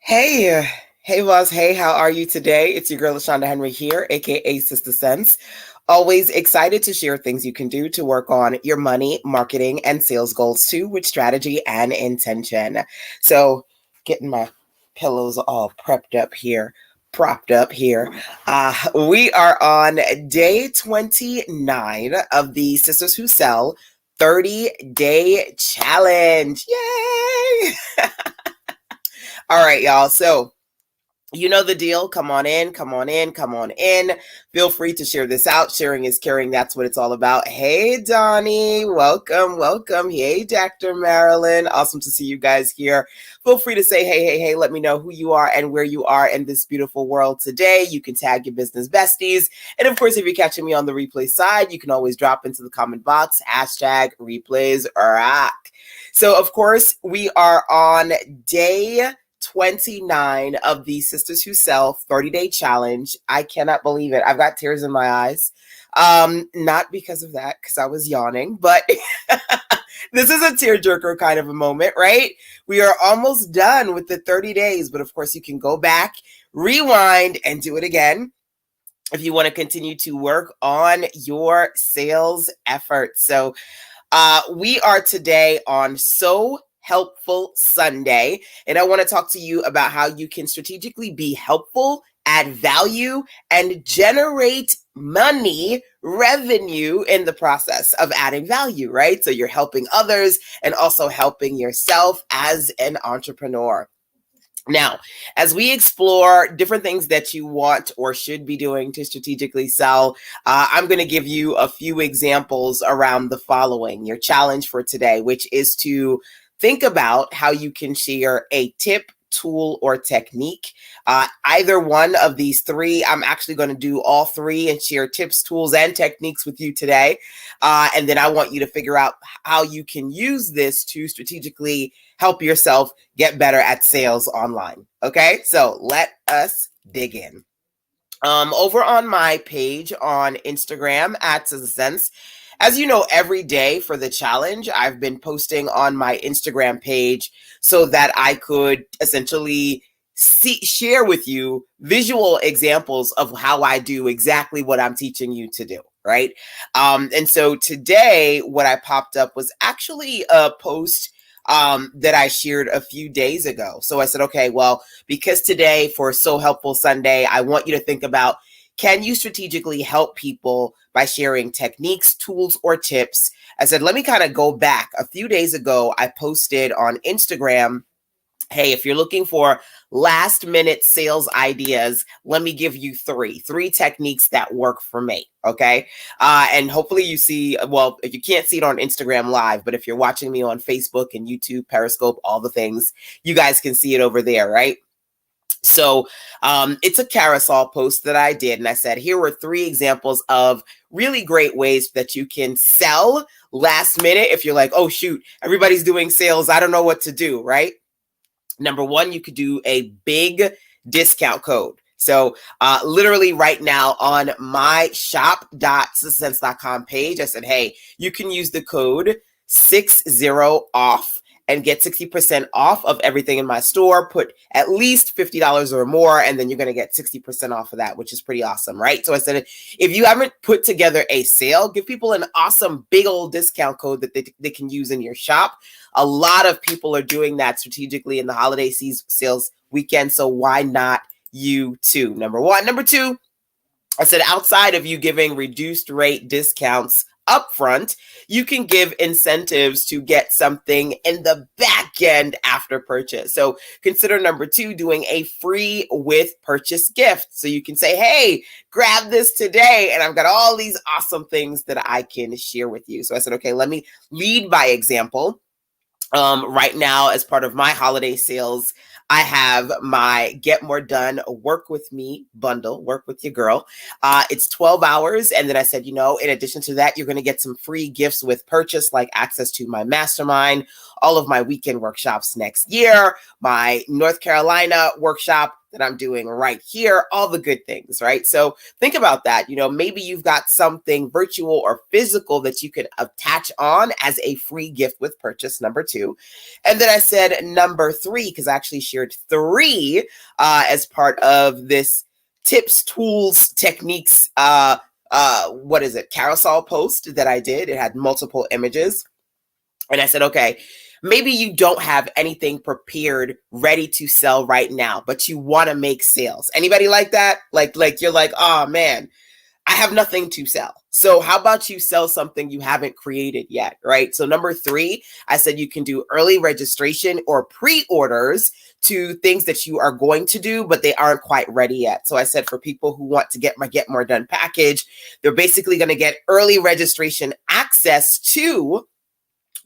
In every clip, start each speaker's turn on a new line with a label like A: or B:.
A: Hey, hey, boss. Hey, how are you today? It's your girl, LaShonda Henry here, aka Sister Sense. Always excited to share things you can do to work on your money, marketing, and sales goals too, with strategy and intention. So, getting my pillows all prepped up here, propped up here. We are on day 29 of the Sisters Who Sell 30-day challenge. Yay! All right, y'all. So, you know the deal. Come on in, come on in, come on in. Feel free to share this out. Sharing is caring. That's what it's all about. Hey, Donnie. Welcome, welcome. Hey, Dr. Marilyn. Awesome to see you guys here. Feel free to say, hey. Let me know who you are and where you are in this beautiful world today. You can tag your business besties. And of course, if you're catching me on the replay side, you can always drop into the comment box, #replays rock. So, of course, we are on day 29 of the Sisters Who Sell 30-day challenge. I cannot believe it. I've got tears in my eyes. Not because of that, because I was yawning, but this is a tearjerker kind of a moment, right? We are almost done with the 30 days, but of course you can go back, rewind, and do it again if you want to continue to work on your sales efforts. So we are today on So Helpful Sunday, and I want to talk to you about how you can strategically be helpful, add value, and generate money, revenue in the process of adding value, right? So you're helping others and also helping yourself as an entrepreneur. Now, as we explore different things that you want or should be doing to strategically sell, I'm going to give you a few examples around the following. Your challenge for today, which is to think about how you can share a tip, tool, or technique. Either one of these three, I'm actually going to do all three and share tips, tools, and techniques with you today. And then I want you to figure out how you can use this to strategically help yourself get better at sales online. Okay, so let us dig in. Over on my page on Instagram @SistaSense, as you know, every day for the challenge, I've been posting on my Instagram page so that I could essentially share with you visual examples of how I do exactly what I'm teaching you to do, right? And so today, what I popped up was actually a post that I shared a few days ago. So I said, okay, well, because today for So Helpful Sunday, I want you to think about, can you strategically help people by sharing techniques, tools, or tips? I said, let me kind of go back. A few days ago, I posted on Instagram, hey, if you're looking for last minute sales ideas, let me give you three techniques that work for me. Okay. And hopefully you see, well, if you can't see it on Instagram live, but if you're watching me on Facebook and YouTube, Periscope, all the things, you guys can see it over there, right? So it's a carousel post that I did. And I said, here were three examples of really great ways that you can sell last minute. If you're like, oh, shoot, everybody's doing sales, I don't know what to do, right? Number one, you could do a big discount code. So literally right now on my shop.sistasense.com page, I said, hey, you can use the code 60OFF and get 60% off of everything in my store. Put at least $50 or more, and then you're going to get 60% off of that, which is pretty awesome, right? So I said, if you haven't put together a sale, give people an awesome big old discount code that they can use in your shop. A lot of people are doing that strategically in the holiday sales weekend, so why not you too? Number one. Number two, I said, outside of you giving reduced rate discounts upfront, you can give incentives to get something in the back end after purchase. So consider number two, doing a free with purchase gift. So you can say, hey, grab this today, and I've got all these awesome things that I can share with you. So I said, okay, let me lead by example. Right now, as part of my holiday sales, I have my Get More Done Work With Me bundle, Work With Your Girl. It's 12 hours. And then I said, in addition to that, you're going to get some free gifts with purchase, like access to my mastermind, all of my weekend workshops next year, my North Carolina workshop that I'm doing right here, all the good things, right? So think about that. Maybe you've got something virtual or physical that you can attach on as a free gift with purchase, number 2. And then I said number 3, because I actually shared 3 as part of this tips, tools, techniques, carousel post that I did. It had multiple images. And I said, okay, maybe you don't have anything prepared, ready to sell right now, but you want to make sales. Anybody like that? Like you're like, oh man, I have nothing to sell. So how about you sell something you haven't created yet, right? So number 3, I said you can do early registration or pre-orders to things that you are going to do, but they aren't quite ready yet. So I said for people who want to get my Get More Done package, they're basically going to get early registration access to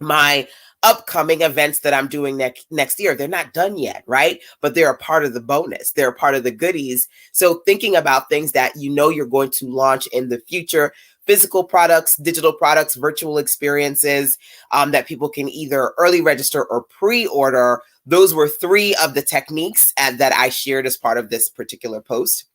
A: my upcoming events that I'm doing next year. They're not done yet, right? But they're a part of the bonus. They're a part of the goodies. So thinking about things that you're going to launch in the future, physical products, digital products, virtual experiences that people can either early register or pre-order. Those were 3 of the techniques that I shared as part of this particular post.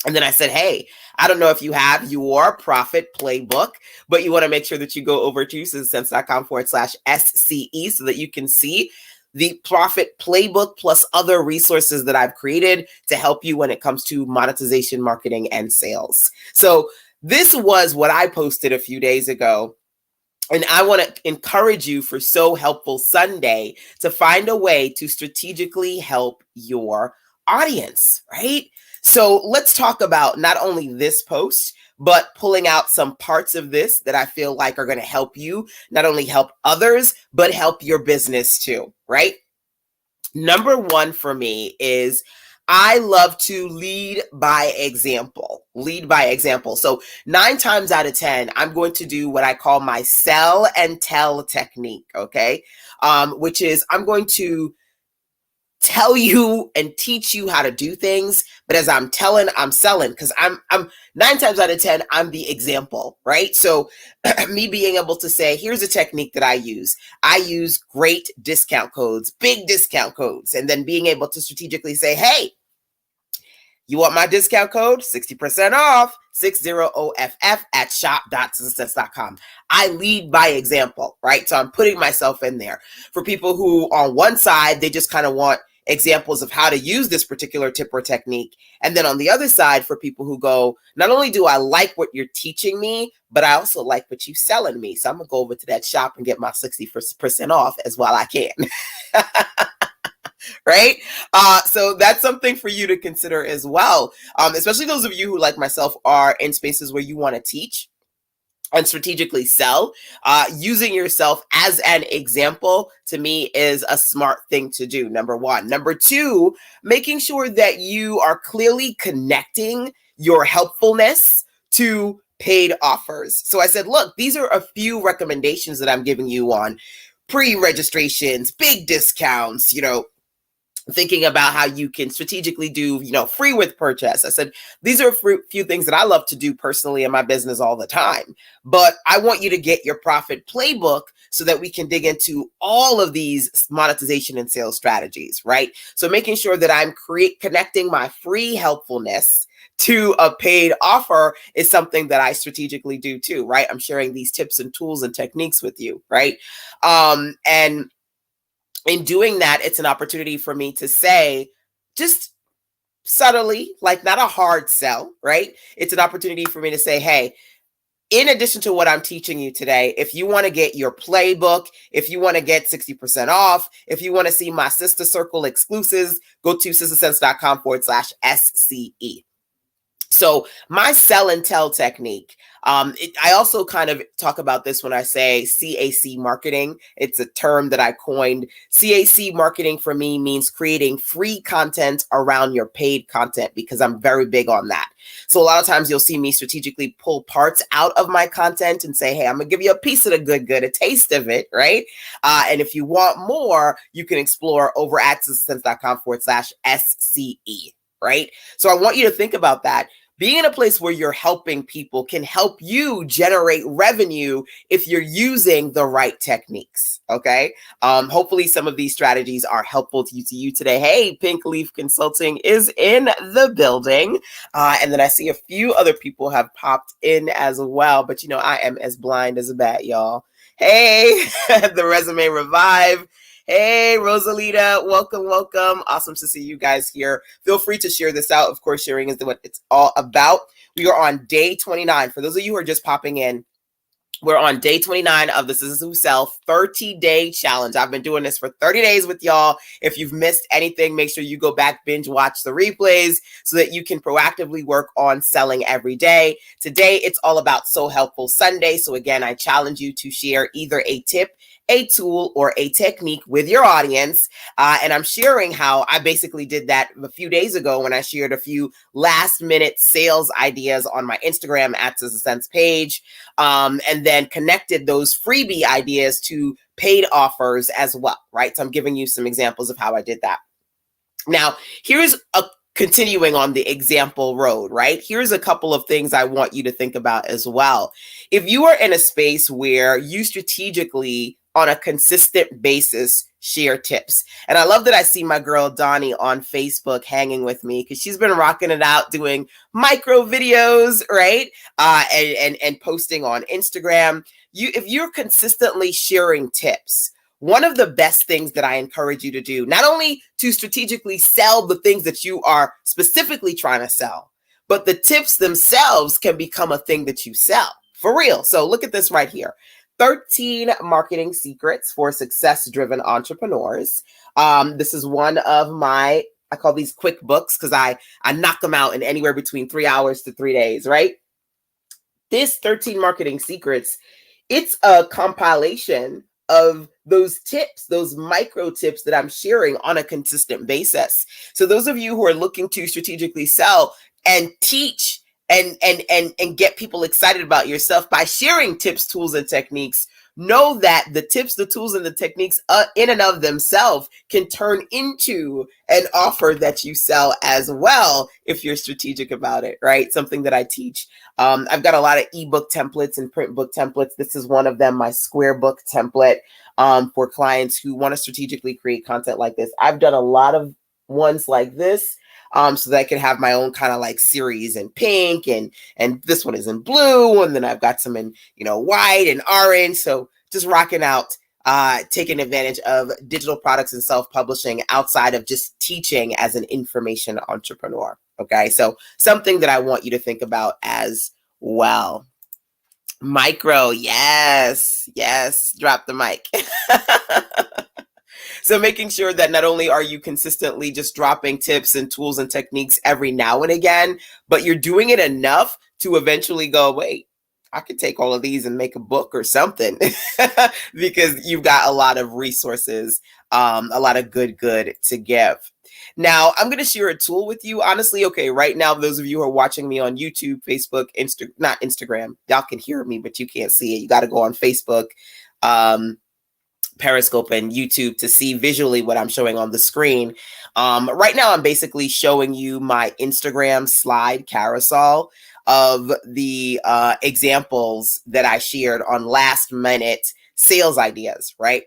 A: And then I said, hey, I don't know if you have your profit playbook, but you want to make sure that you go over to sistassense.com/SCE so that you can see the profit playbook plus other resources that I've created to help you when it comes to monetization, marketing, and sales. So this was what I posted a few days ago. And I want to encourage you for So Helpful Sunday to find a way to strategically help your audience, right? So let's talk about not only this post, but pulling out some parts of this that I feel like are going to help you, not only help others, but help your business too, right? Number 1 for me is I love to lead by example. Lead by example. So 9 times out of 10, I'm going to do what I call my sell and tell technique, okay? Which is I'm going to tell you and teach you how to do things, but as I'm telling, I'm selling, because I'm 9 times out of 10, I'm the example, right? So me being able to say, here's a technique that I use. I use great discount codes, big discount codes, and then being able to strategically say, hey, you want my discount code? 60% off, 60OFF at shop.sistas.com. I lead by example, right? So I'm putting myself in there. For people who on one side, they just kind of want examples of how to use this particular tip or technique. And then on the other side, for people who go, not only do I like what you're teaching me, but I also like what you're selling me. So I'm going to go over to that shop and get my 60% off as well I can. Right? So that's something for you to consider as well. Especially those of you who, like myself, are in spaces where you want to teach and strategically sell. Using yourself as an example, to me, is a smart thing to do, number 1. Number 2, making sure that you are clearly connecting your helpfulness to paid offers. So I said, look, these are a few recommendations that I'm giving you on pre-registrations, big discounts, thinking about how you can strategically do, free with purchase. I said, these are a few things that I love to do personally in my business all the time, but I want you to get your profit playbook so that we can dig into all of these monetization and sales strategies, right? So making sure that I'm connecting my free helpfulness to a paid offer is something that I strategically do too, right? I'm sharing these tips and tools and techniques with you, right? And in doing that, it's an opportunity for me to say, just subtly, like not a hard sell, right? It's an opportunity for me to say, hey, in addition to what I'm teaching you today, if you want to get your playbook, if you want to get 60% off, if you want to see my Sister Circle exclusives, go to sistassense.com/SCE. So my sell and tell technique, I also kind of talk about this when I say CAC marketing. It's a term that I coined. CAC marketing for me means creating free content around your paid content, because I'm very big on that. So a lot of times you'll see me strategically pull parts out of my content and say, hey, I'm gonna give you a piece of the good, a taste of it, right? And if you want more, you can explore over at sistassense.com/SCE, right? So I want you to think about that. being in a place where you're helping people can help you generate revenue if you're using the right techniques. Okay. Hopefully some of these strategies are helpful to you today. Hey, Pink Leaf Consulting is in the building. And then I see a few other people have popped in as well, but I am as blind as a bat, y'all. Hey, the Resume Revive. Hey, Rosalita, welcome, welcome. Awesome to see you guys here. Feel free to share this out. Of course, sharing is what it's all about. We are on day 29. For those of you who are just popping in, we're on day 29 of the Sistas Who Sell 30-day challenge. I've been doing this for 30 days with y'all. If you've missed anything, make sure you go back, binge watch the replays so that you can proactively work on selling every day. Today, it's all about So Helpful Sunday. So again, I challenge you to share either a tip, a tool, or a technique with your audience. And I'm sharing how I basically did that a few days ago when I shared a few last minute sales ideas on my Instagram at Sistas page. And then connected those freebie ideas to paid offers as well, right? So I'm giving you some examples of how I did that. Now, here's a continuing on the example road, right? Here's a couple of things I want you to think about as well. If you are in a space where you strategically, on a consistent basis, share tips. And I love that I see my girl Donnie on Facebook hanging with me because she's been rocking it out doing micro videos, right? And posting on Instagram. If you're consistently sharing tips, one of the best things that I encourage you to do, not only to strategically sell the things that you are specifically trying to sell, but the tips themselves can become a thing that you sell for real. So look at this right here. 13 marketing secrets for success-driven entrepreneurs. This is one of my, I call these quick books because I knock them out in anywhere between 3 hours to 3 days, right? This 13 marketing secrets, it's a compilation of those tips, those micro tips that I'm sharing on a consistent basis. So those of you who are looking to strategically sell and teach and get people excited about your stuff by sharing tips, tools, and techniques, know that the tips, the tools, and the techniques in and of themselves can turn into an offer that you sell as well if you're strategic about it, right? Something that I teach. I've got a lot of ebook templates and print book templates. This is one of them, my square book template for clients who want to strategically create content like this. I've done a lot of ones like this. So that I can have my own kind of like series in pink and this one is in blue. And then I've got some in, white and orange. So just rocking out, taking advantage of digital products and self-publishing outside of just teaching as an information entrepreneur. Okay. So something that I want you to think about as well. Micro. Yes. Drop the mic. So making sure that not only are you consistently just dropping tips and tools and techniques every now and again, but you're doing it enough to eventually go, wait, I could take all of these and make a book or something because you've got a lot of resources, a lot of good to give. Now, I'm going to share a tool with you. Honestly, okay, right now, those of you who are watching me on YouTube, Facebook, not Instagram, y'all can hear me, but you can't see it. You got to go on Facebook, Periscope and YouTube to see visually what I'm showing on the screen. Right now, I'm basically showing you my Instagram slide carousel of the examples that I shared on last minute sales ideas, right?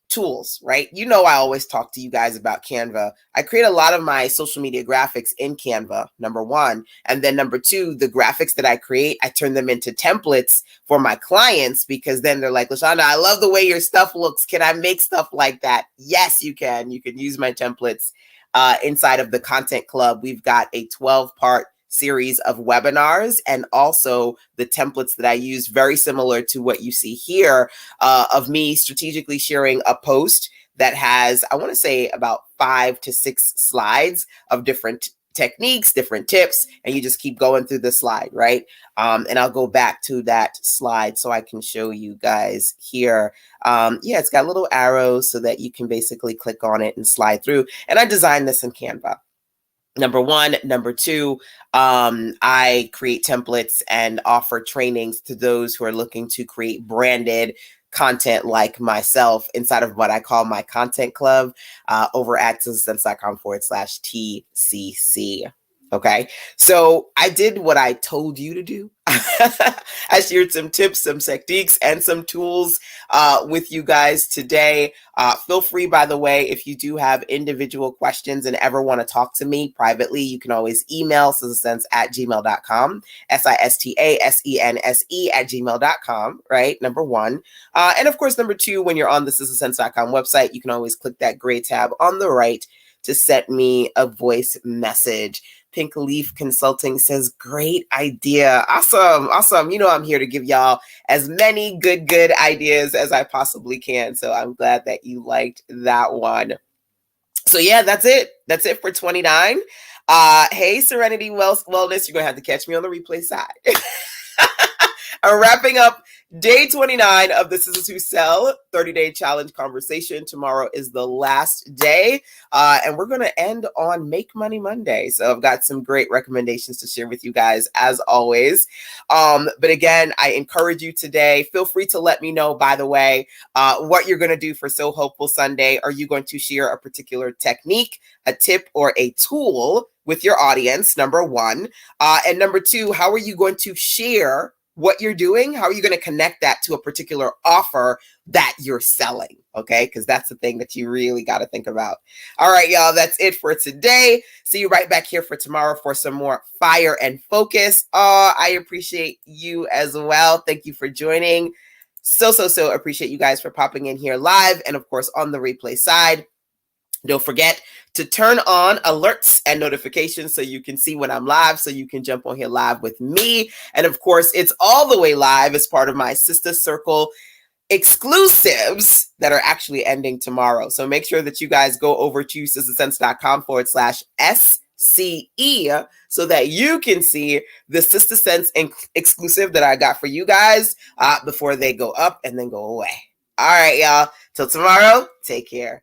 A: Tools, right? I always talk to you guys about Canva. I create a lot of my social media graphics in Canva, number one. And then number two, the graphics that I create, I turn them into templates for my clients because then they're like, LaShonda, I love the way your stuff looks. Can I make stuff like that? Yes, you can. You can use my templates inside of the Content Club. We've got a 12-part series of webinars and also the templates that I use, very similar to what you see here of me strategically sharing a post that has, I want to say, about 5 to 6 slides of different techniques, different tips, and you just keep going through the slide, right? And I'll go back to that slide so I can show you guys here. It's got little arrows so that you can basically click on it and slide through. And I designed this in Canva. Number one. Number two, I create templates and offer trainings to those who are looking to create branded content like myself inside of what I call my content club over at sistas.com/TCC. Okay, so I did what I told you to do. I shared some tips, some techniques, and some tools with you guys today. Feel free, by the way, if you do have individual questions and ever want to talk to me privately, you can always email sistasense@gmail.com, sistasense@gmail.com, right? Number one. And of course, number two, when you're on the sistasense.com website, you can always click that gray tab on the right to send me a voice message. Pink Leaf Consulting says, great idea. Awesome. Awesome. You know, I'm here to give y'all as many good ideas as I possibly can. So I'm glad that you liked that one. So yeah, that's it. That's it for 29. Hey, Serenity Wellness, you're going to have to catch me on the replay side. I'm wrapping up day 29 of the Sistas Who Sell 30-day challenge conversation. Tomorrow is the last day, and we're going to end on Make Money Monday. So I've got some great recommendations to share with you guys, as always. But again, I encourage you today, feel free to let me know, by the way, what you're going to do for So Hopeful Sunday. Are you going to share a particular technique, a tip, or a tool with your audience, number one? And number two, how are you going to share what you're doing? How are you going to connect that to a particular offer that you're selling? Okay, because that's the thing that you really got to think about. All right, y'all, that's it for today. See you right back here for tomorrow for some more fire and focus. I appreciate you as well. Thank you for joining. So appreciate you guys for popping in here live and, of course, on the replay side. Don't forget to turn on alerts and notifications so you can see when I'm live, so you can jump on here live with me. And of course, it's all the way live as part of my Sister Circle exclusives that are actually ending tomorrow. So make sure that you guys go over to sistasense.com/SCE so that you can see the Sister Sense exclusive that I got for you guys before they go up and then go away. All right, y'all. Till tomorrow, take care.